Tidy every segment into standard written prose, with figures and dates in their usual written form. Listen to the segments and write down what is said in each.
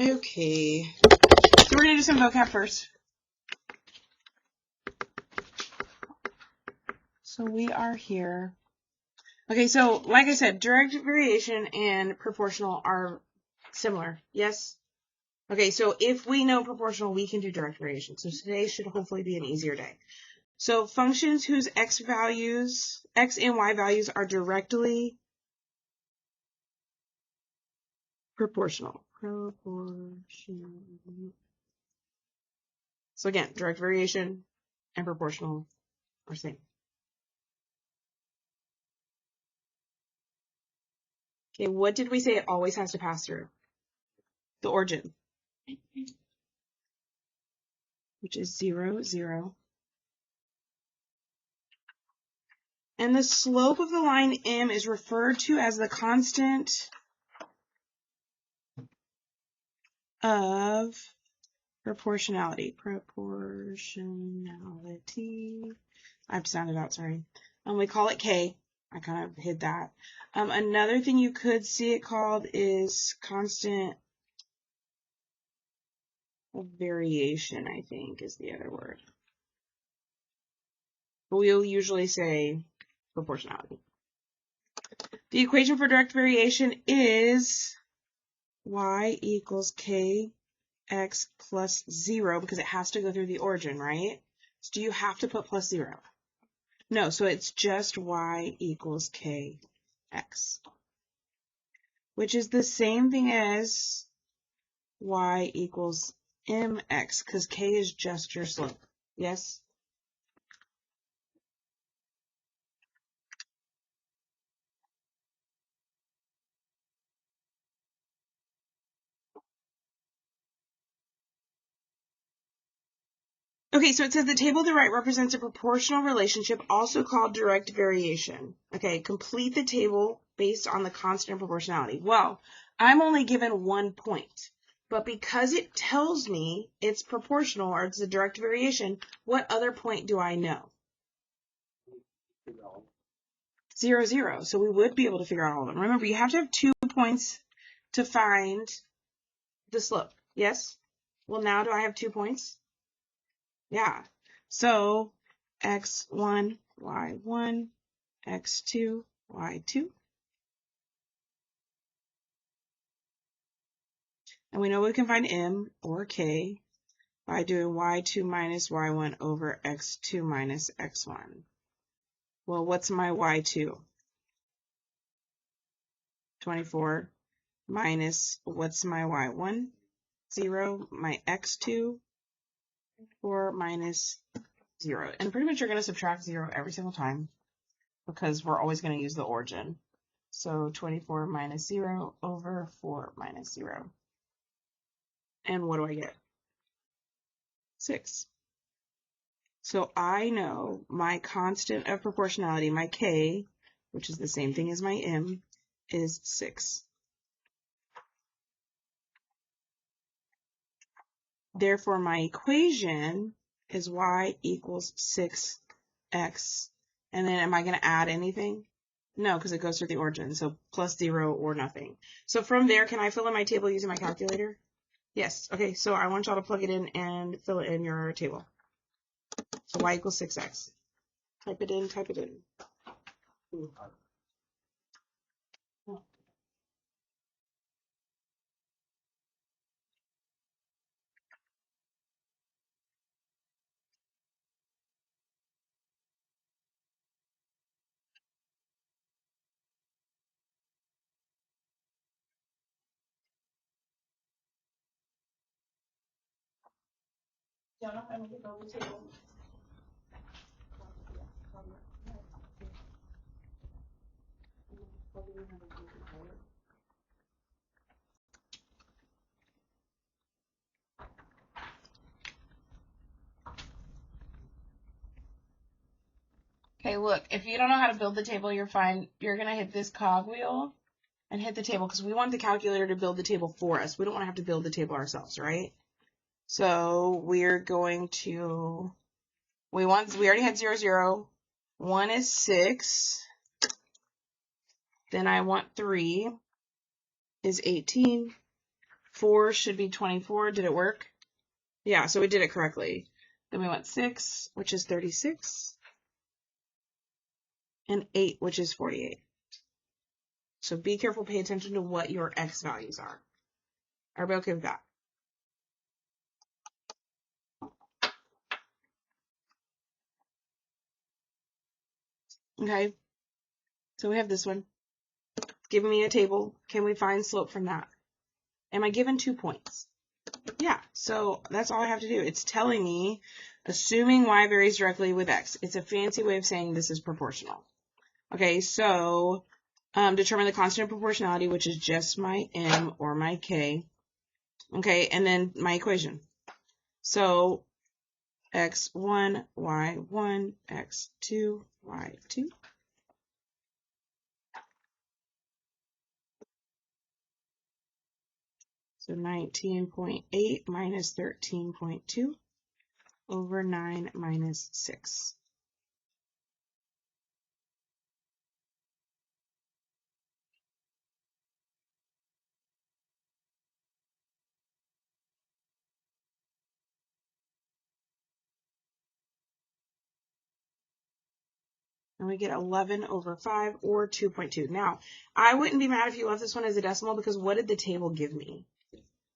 Okay, so we're going to do some vocab first. So we are here. Okay, so like I said, direct variation and proportional are similar. Yes? Okay, so if we know proportional, we can do direct variation. So today should hopefully be an easier day. So functions whose x and y values are directly proportional. So again, direct variation and proportional are same. Okay, what did we say it always has to pass through? The origin, which is 0, 0. And the slope of the line M is referred to as the constant of proportionality. I have to sound it out, sorry. We call it K. I kind of hid that. Another thing you could see it called is constant variation, I think, is the other word. But we'll usually say proportionality. The equation for direct variation is y equals kx plus 0 because it has to go through the origin, right? So do you have to put plus 0? No, so it's just y equals kx, which is the same thing as y equals mx because k is just your slope. Yes? Okay, so it says the table to the right represents a proportional relationship, also called direct variation. Okay, complete the table based on the constant proportionality. Well, I'm only given 1 point, but because it tells me it's proportional or it's a direct variation, what other point do I know? 0, 0. So we would be able to figure out all of them. Remember, you have to have 2 points to find the slope. Yes? Well, now do I have 2 points? Yeah. So x1, y1, x2, y2. And we know we can find m or k by doing y2 minus y1 over x2 minus x1. Well, what's my y2? 24 minus what's my y1? 0. My x2? 4 minus 0. And pretty much you're going to subtract 0 every single time because we're always going to use the origin. So 24 minus 0 over 4 minus 0. And what do I get? 6. So I know my constant of proportionality, my k, which is the same thing as my m, is 6. Therefore, my equation is y equals 6x. And then am I going to add anything? No, because it goes through the origin, so plus 0 or nothing. So from there, can I fill in my table using my calculator? Yes. Okay, so I want y'all to plug it in and fill it in your table. So y equals 6x. Type it in, type it in. Okay, look, if you don't know how to build the table, you're fine. You're going to hit this cogwheel and hit the table because we want the calculator to build the table for us. We don't want to have to build the table ourselves, right? So we're going to, we already had 0, 0. 1 is 6. Then I want 3 is 18. 4 should be 24. Did it work? Yeah, so we did it correctly. Then we went 6, which is 36, and 8, which is 48. So be careful, pay attention to what your x values are. Everybody okay with that? Okay, so we have this one. It's giving me a table. Can we find slope from that? Am I given 2 points? Yeah, so that's all I have to do. It's telling me, assuming y varies directly with x. It's a fancy way of saying this is proportional. Okay, so determine the constant of proportionality, which is just my m or my k. Okay, and then my equation. So x1, y1, x2, y2. So 19.8 minus 13.2 over 9 minus 6. And we get 11 over 5 or 2.2. Now, I wouldn't be mad if you left this one as a decimal because what did the table give me?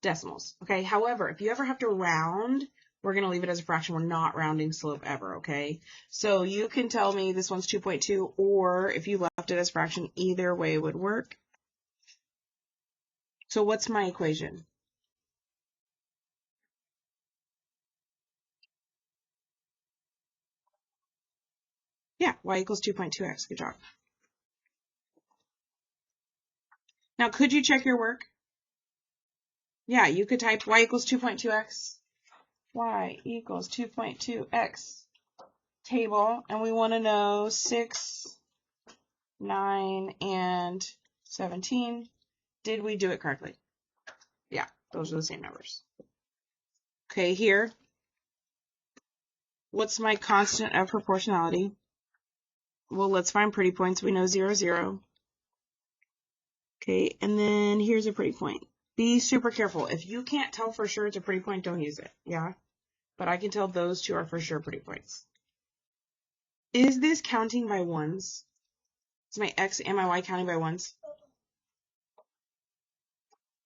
Decimals. Okay, however, if you ever have to round, we're going to leave it as a fraction. We're not rounding slope ever, okay? So you can tell me this one's 2.2, or if you left it as a fraction, either way would work. So what's my equation? Yeah, y equals 2.2x. Good job. Now, could you check your work? Yeah, you could type y equals 2.2x. Y equals 2.2x table, and we want to know 6, 9, and 17. Did we do it correctly? Yeah, those are the same numbers. Okay, here. What's my constant of proportionality? Well, let's find pretty points. We know 0, 0. Okay, and then here's a pretty point. Be super careful. If you can't tell for sure it's a pretty point, don't use it. Yeah? But I can tell those two are for sure pretty points. Is this counting by ones? Is my x and my y counting by ones?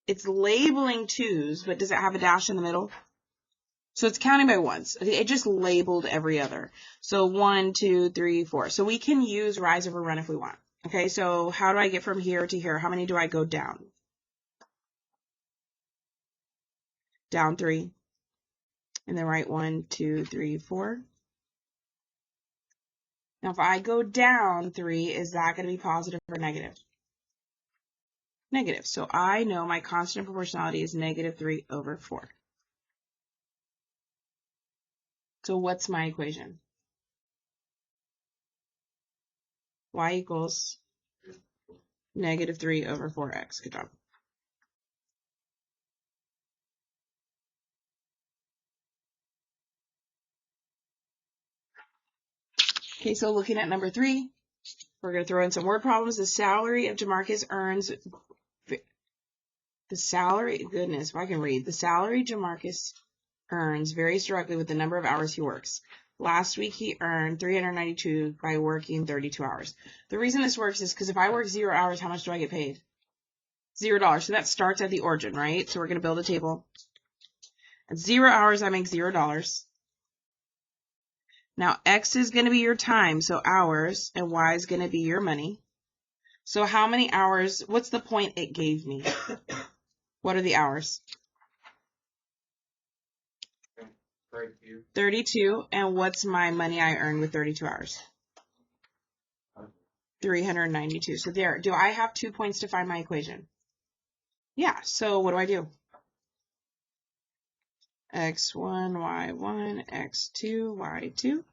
It's labeling twos, but does it have a dash in the middle? So it's counting by ones. Okay, it just labeled every other. So 1, 2, 3, 4. So we can use rise over run if we want. Okay, so how do I get from here to here? How many do I go down? Down 3. And then write 1, 2, 3, 4. Now if I go down 3, is that going to be positive or negative? Negative. So I know my constant of proportionality is negative 3 over 4. So what's my equation? Y equals negative 3 over 4x. Good job. Okay, so looking at number 3, we're going to throw in some word problems. The salary of Jamarcus earns, the salary, goodness, if I can read, the salary Jamarcus earns varies directly with the number of hours he works. Last week he earned 392 by working 32 hours. The reason this works is because if I work 0 hours, how much do I get paid? $0. So that starts at the origin, right? So we're going to build a table. At 0 hours, I make $0. Now, X is going to be your time, so hours, and Y is going to be your money. So how many hours, what's the point it gave me? What are the hours? 32. And what's my money I earned with 32 hours? 392. So there, do I have 2 points to find my equation? Yeah, so what do I do? X1, Y1, X2, Y2.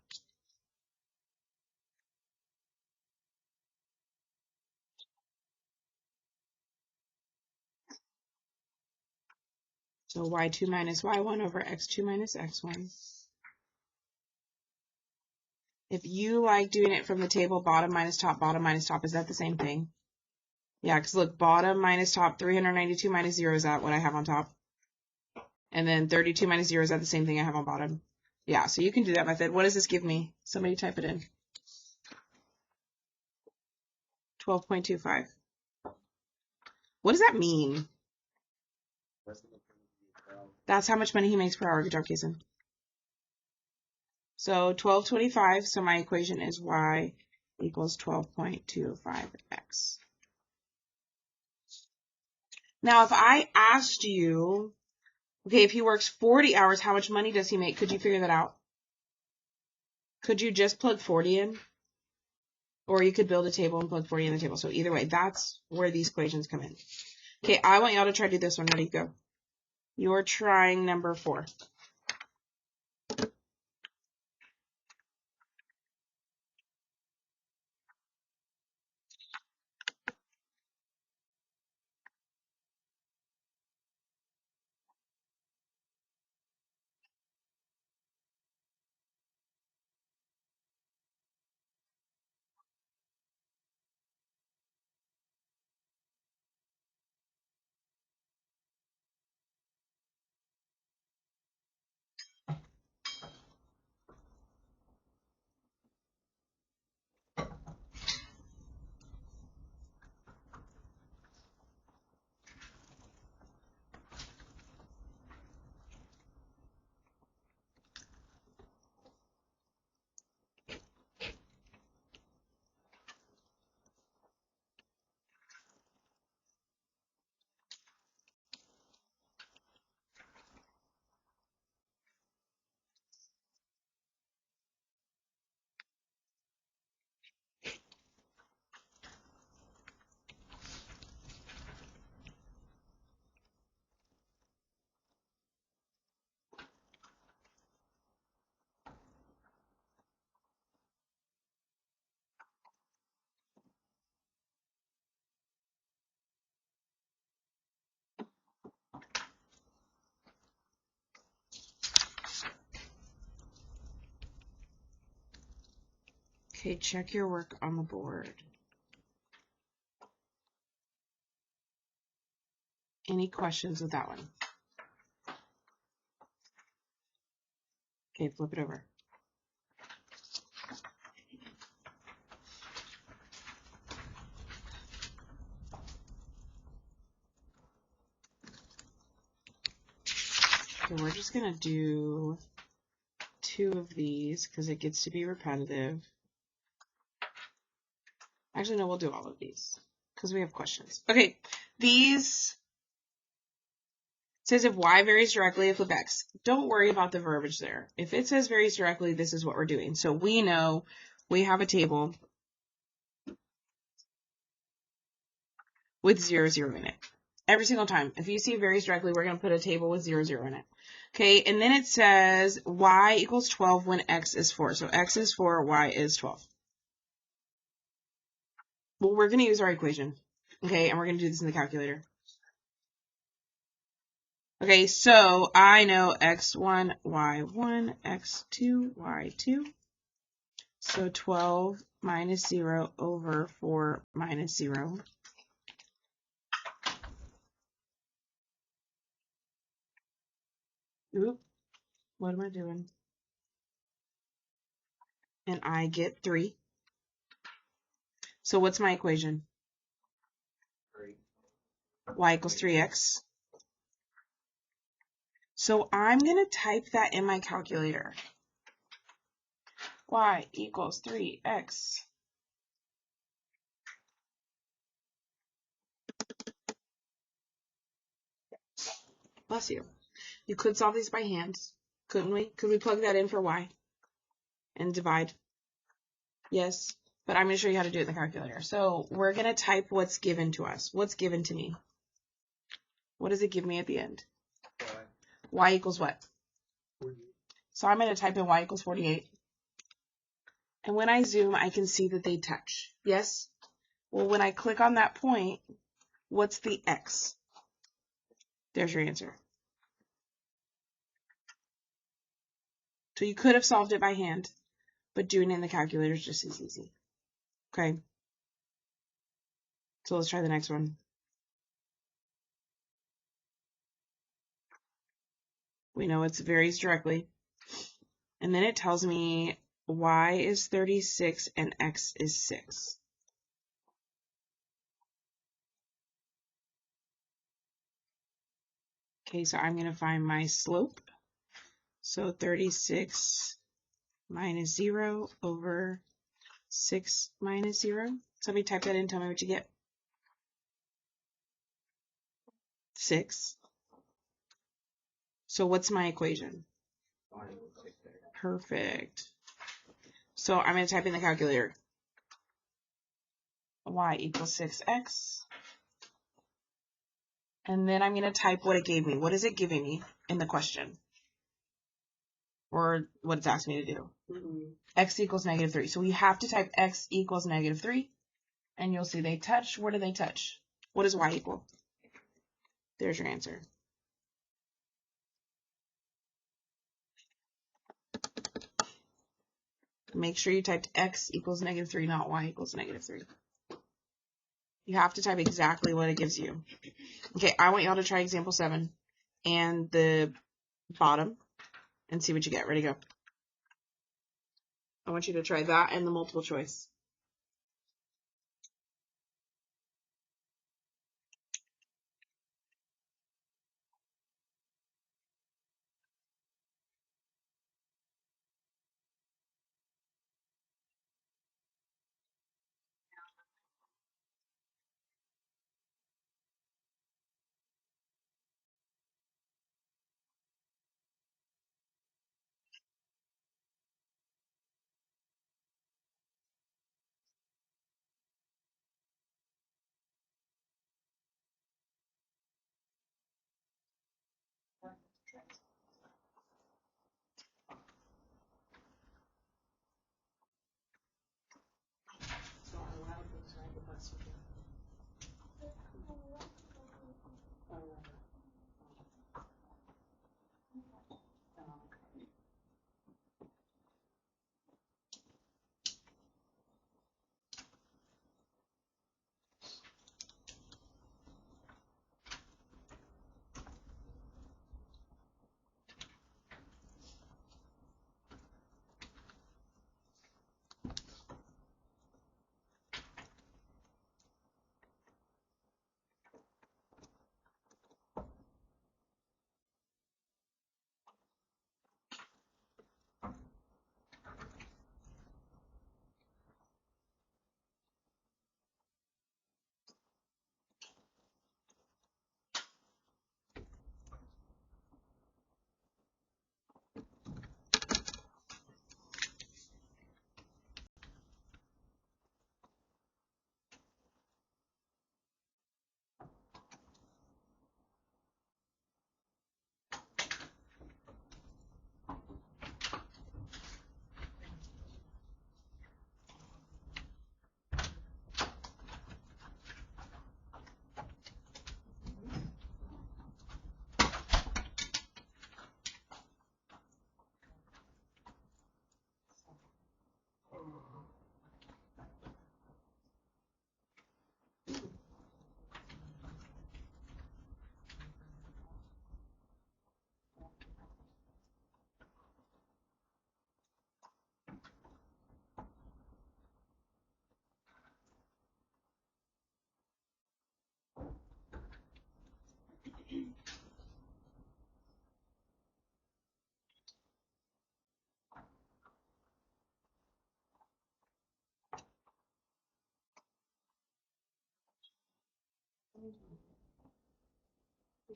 So Y2 minus Y1 over X2 minus X1. If you like doing it from the table, bottom minus top, is that the same thing? Yeah, because look, bottom minus top, 392 minus 0, is that what I have on top? And then 32 minus 0, is that the same thing I have on bottom? Yeah, so you can do that method. What does this give me? Somebody type it in. 12.25. What does that mean? That's how much money he makes per hour. Good job, Kason. So 12.25, so my equation is y equals 12.25x. Now, if I asked you, okay, if he works 40 hours, how much money does he make? Could you figure that out? Could you just plug 40 in? Or you could build a table and plug 40 in the table. So either way, that's where these equations come in. Okay, I want y'all to try to do this one. Ready, go. You're trying number 4. Okay, check your work on the board. Any questions with that one? Okay, flip it over. Okay, we're just going to do 2 of these because it gets to be repetitive. Actually, no, we'll do all of these because we have questions. Okay, these says if y varies directly, flip x. Don't worry about the verbiage there. If it says varies directly, this is what we're doing. So we know we have a table with 0, 0 in it. Every single time. If you see varies directly, we're going to put a table with 0, 0 in it. Okay, and then it says y equals 12 when x is 4. So x is 4, y is 12. Well, we're going to use our equation. Okay, and we're going to do this in the calculator. Okay, so I know x1, y1, x2, y2. So 12 minus 0 over 4 minus 0. Oop, what am I doing? And I get 3. So what's my equation? 3. Y equals 3x. So I'm going to type that in my calculator. Y equals 3x. Bless you. You could solve these by hand, couldn't we? Could we plug that in for y and divide? Yes, but I'm going to show you how to do it in the calculator. So we're going to type what's given to us. What's given to me? What does it give me at the end? Y equals what? 48. So I'm going to type in y equals 48. And when I zoom, I can see that they touch. Yes? Well, when I click on that point, what's the x? There's your answer. So you could have solved it by hand, but doing it in the calculator is just as easy. Okay? So let's try the next one. We know it varies directly. And then it tells me y is 36 and x is 6. Okay, so I'm going to find my slope. So 36 minus 0 over 6 minus 0. Somebody type that in, tell me what you get. 6. So what's my equation? Perfect. So I'm going to type in the calculator. Y equals 6x. And then I'm going to type what it gave me. What is it giving me in the question? Or what it's asking me to do? X equals negative 3. So we have to type x equals negative 3. And you'll see they touch. Where do they touch? What does y equal? There's your answer. Make sure you typed x equals negative 3, not y equals negative 3. You have to type exactly what it gives you. Okay, I want y'all to try example 7 and the bottom and see what you get. Ready, go. I want you to try that and the multiple choice.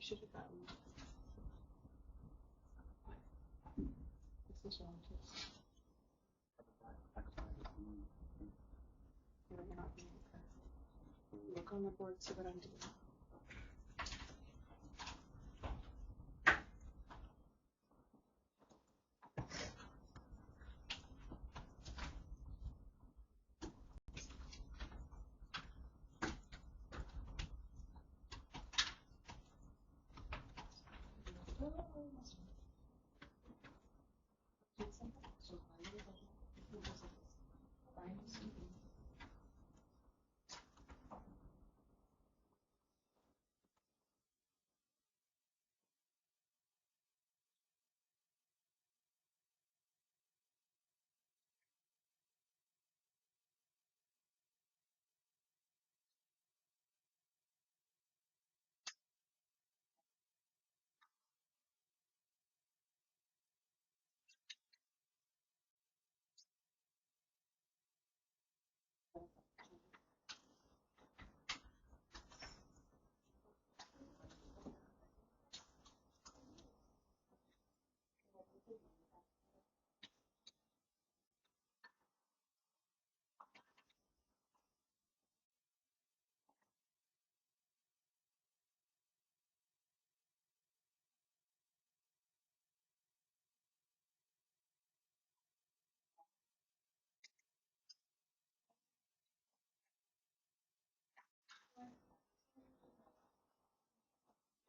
You should have gotten this is wrong too. You're not being okay. Look on the board, see what I'm doing.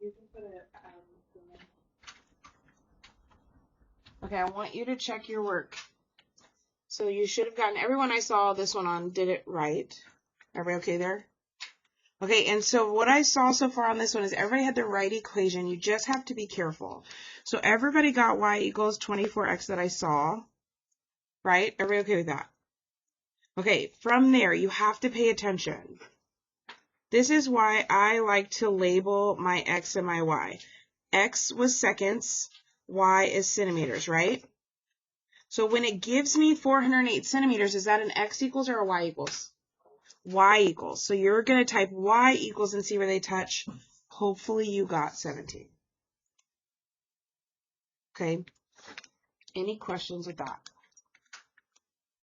You can put it, okay, I want you to check your work. So you should have gotten, everyone I saw this one on did it right. Everybody okay there? Okay, and so what I saw so far on this one is everybody had the right equation. You just have to be careful. So everybody got y equals 24x that I saw, right? Everybody okay with that? Okay, from there, you have to pay attention. This is why I like to label my x and my y. X was seconds, y is centimeters, right? So when it gives me 408 centimeters, is that an x equals or a y equals? Y equals. So you're going to type y equals and see where they touch. Hopefully you got 17. Okay. Any questions with that?